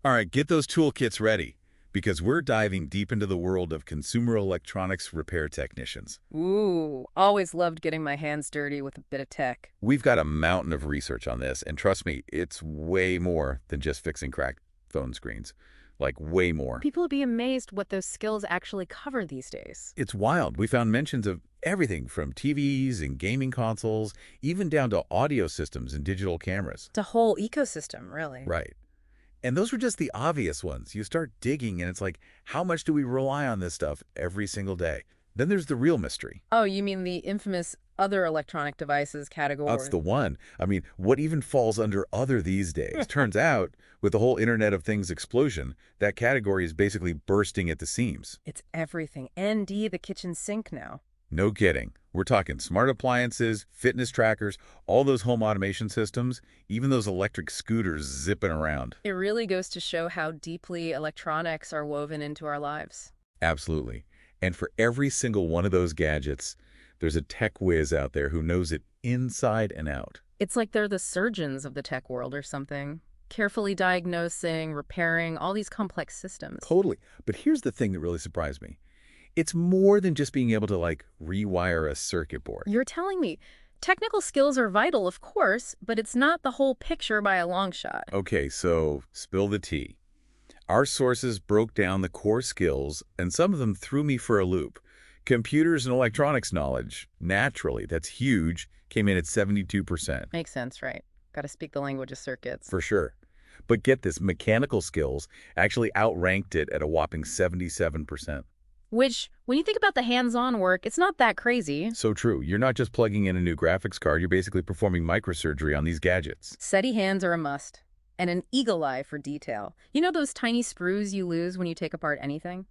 All right, get those toolkits ready because we're diving deep into the world of consumer electronics repair technicians. Ooh, always loved getting my hands dirty with a bit of tech. We've got a mountain of research on this, and trust me, it's way more than just fixing cracked phone screens. Like, way more. People would be amazed what those skills actually cover these days. It's wild. We found mentions of everything from TVs and gaming consoles, even down to audio systems and digital cameras. It's a whole ecosystem, really. Right. And those were just the obvious ones. You start digging, and it's like, how much do we rely on this stuff every single day? Then there's the real mystery. Oh, you mean the infamous other electronic devices That's category? the one. I mean, what even falls under other these days? Turns out, with the whole Internet of Things explosion, that category is basically bursting at the seams. It's everything. ND, the kitchen sink now. No kidding. We're talking smart appliances, fitness trackers, all those home automation systems, even those electric scooters zipping around. It really goes to show how deeply electronics are woven into our lives. Absolutely. And for every single one of those gadgets, there's a tech whiz out there who knows it inside and out. It's like they're the surgeons of the tech world or something, carefully diagnosing, repairing all these complex systems. Totally. But here's the thing that really surprised me. It's more than just being able to, like, rewire a circuit board. You're telling me technical skills are vital, of course, but it's not the whole picture by a long shot. Okay, so spill the tea. Our sources broke down the core skills, and some of them threw me for a loop. Computers and electronics knowledge, naturally, that's huge, came in at 72%. Makes sense, right? Got to speak the language of circuits. For sure. But get this, mechanical skills actually outranked it at a whopping 77%. Which, when you think about the hands-on work, it's not that crazy. So true. You're not just plugging in a new graphics card, you're basically performing microsurgery on these gadgets. Steady hands are a must. And an eagle eye for detail. You know those tiny sprues you lose when you take apart anything?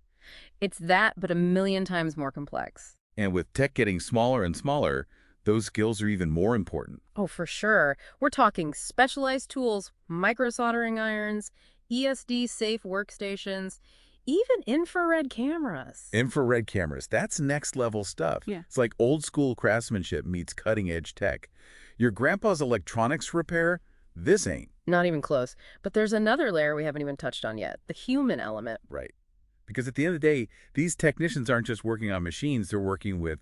It's that, but a million times more complex. And with tech getting smaller and smaller, those skills are even more important. Oh, for sure. We're talking specialized tools, micro-soldering irons, ESD-safe workstations, even infrared cameras. Infrared cameras, that's next level stuff. Yeah. It's like old school craftsmanship meets cutting edge tech. Your grandpa's electronics repair, this ain't. Not even close. But there's another layer we haven't even touched on yet, the human element. Right. Because at the end of the day, these technicians aren't just working on machines, they're working with,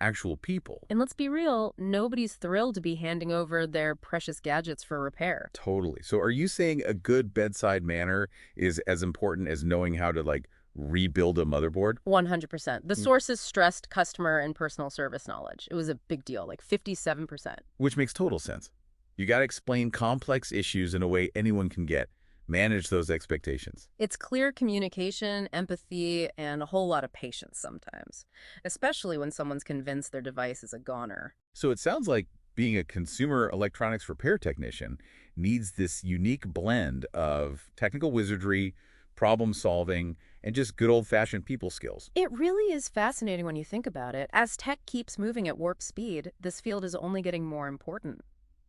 actual people. And let's be real, nobody's thrilled to be handing over their precious gadgets for repair. Totally. So are you saying a good bedside manner is as important as knowing how to, like, rebuild a motherboard? 100%. The sources stressed customer and personal service knowledge. It was a big deal, like 57%. Which makes total sense. You got to explain complex issues in a way anyone can get. Manage those expectations. It's clear communication, empathy, and a whole lot of patience sometimes, especially when someone's convinced their device is a goner. So it sounds like being a consumer electronics repair technician needs this unique blend of technical wizardry, problem solving, and just good old-fashioned people skills. It really is fascinating when you think about it. As tech keeps moving at warp speed, this field is only getting more important.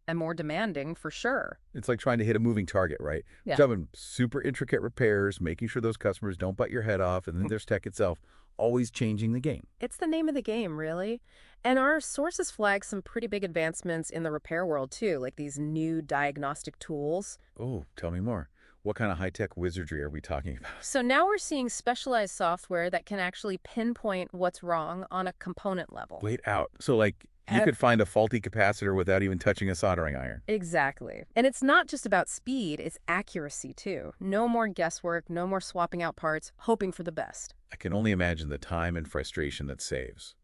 And more demanding, for sure. It's like trying to hit a moving target, right? Yeah. Doing super intricate repairs, making sure those customers don't bite your head off, and then there's tech itself, always changing the game. It's the name of the game, really. And our sources flag some pretty big advancements in the repair world, too, like these new diagnostic tools. Oh, tell me more. What kind of high-tech wizardry are we talking about? So now we're seeing specialized software that can actually pinpoint what's wrong on a component level. Wait out. So, like, you could find a faulty capacitor without even touching a soldering iron. Exactly. And it's not just about speed, it's accuracy, too. No more guesswork, no more swapping out parts, hoping for the best. I can only imagine the time and frustration that saves,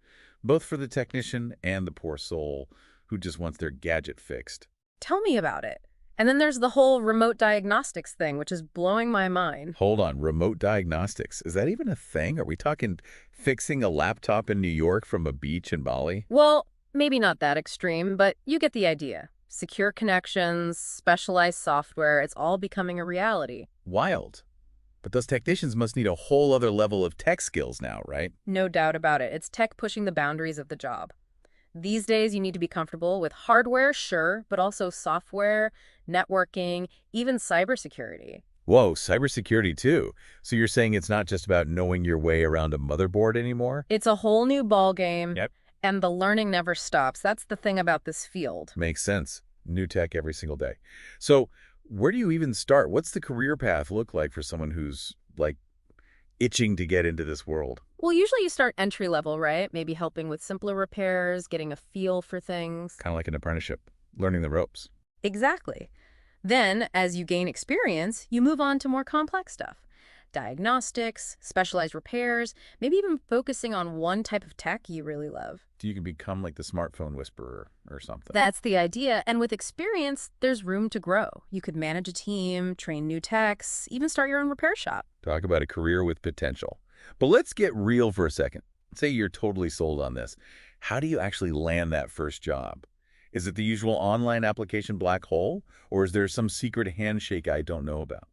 both for the technician and the poor soul who just wants their gadget fixed. Tell me about it. And then there's the whole remote diagnostics thing, which is blowing my mind. Hold on, remote diagnostics. Is that even a thing? Are we talking fixing a laptop in New York from a beach in Bali? Well, maybe not that extreme, but you get the idea. Secure connections, specialized software, it's all becoming a reality. Wild. But those technicians must need a whole other level of tech skills now, right? No doubt about it. It's tech pushing the boundaries of the job. These days, you need to be comfortable with hardware, sure, but also software, networking, even cybersecurity. Whoa, cybersecurity too. So you're saying it's not just about knowing your way around a motherboard anymore? It's a whole new ballgame. Yep. And the learning never stops. That's the thing about this field. Makes sense. New tech every single day. So where do you even start? What's the career path look like for someone who's, like, itching to get into this world? Well, usually you start entry level, right? Maybe helping with simpler repairs, getting a feel for things. Kind of like an apprenticeship, learning the ropes. Exactly. Then, as you gain experience, you move on to more complex stuff. Diagnostics, specialized repairs, maybe even focusing on one type of tech you really love. So you can become like the smartphone whisperer or something. That's the idea, and with experience, there's room to grow. You could manage a team, train new techs, even start your own repair shop. Talk about a career with potential. But let's get real for a second. Say you're totally sold on this. How do you actually land that first job? Is it the usual online application black hole, or is there some secret handshake I don't know about?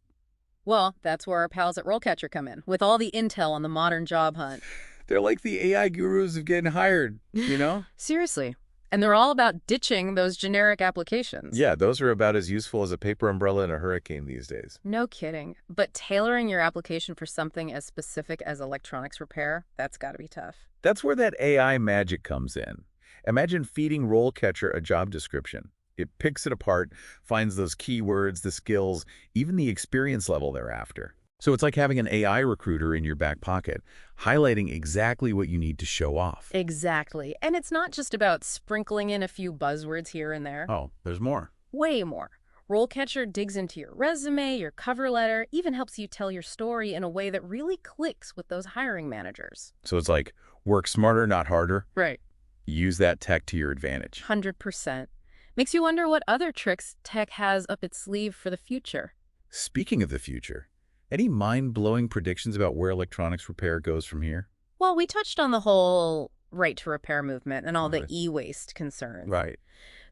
Well, that's where our pals at RoleCatcher come in, with all the intel on the modern job hunt. They're like the AI gurus of getting hired, you know? Seriously. And they're all about ditching those generic applications. Yeah, those are about as useful as a paper umbrella in a hurricane these days. No kidding. But tailoring your application for something as specific as electronics repair, that's got to be tough. That's where that AI magic comes in. Imagine feeding RoleCatcher a job description. It picks it apart, finds those keywords, the skills, even the experience level they're after. So it's like having an AI recruiter in your back pocket, highlighting exactly what you need to show off. Exactly. And it's not just about sprinkling in a few buzzwords here and there. Oh, there's more. Way more. RoleCatcher digs into your resume, your cover letter, even helps you tell your story in a way that really clicks with those hiring managers. So it's like, work smarter, not harder. Right. Use that tech to your advantage. 100%. Makes you wonder what other tricks tech has up its sleeve for the future. Speaking of the future, any mind-blowing predictions about where electronics repair goes from here? Well, we touched on the whole right to repair movement and all the Right. e-waste concerns. Right.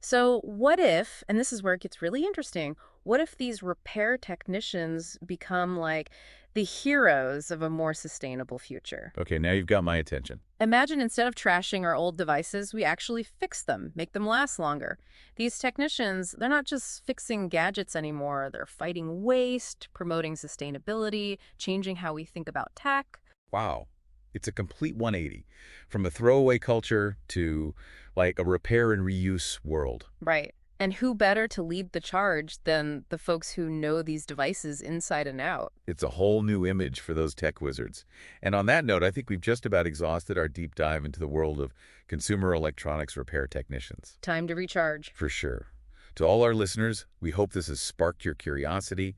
So what if, and this is where it gets really interesting, what if these repair technicians become like the heroes of a more sustainable future? Okay, now you've got my attention. Imagine instead of trashing our old devices, we actually fix them, make them last longer. These technicians, they're not just fixing gadgets anymore. They're fighting waste, promoting sustainability, changing how we think about tech. Wow. It's a complete 180. From a throwaway culture to, like, a repair and reuse world. Right. And who better to lead the charge than the folks who know these devices inside and out? It's a whole new image for those tech wizards. And on that note, I think we've just about exhausted our deep dive into the world of consumer electronics repair technicians. Time to recharge. For sure. To all our listeners, we hope this has sparked your curiosity,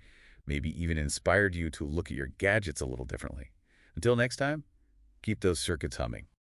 maybe even inspired you to look at your gadgets a little differently. Until next time, keep those circuits humming.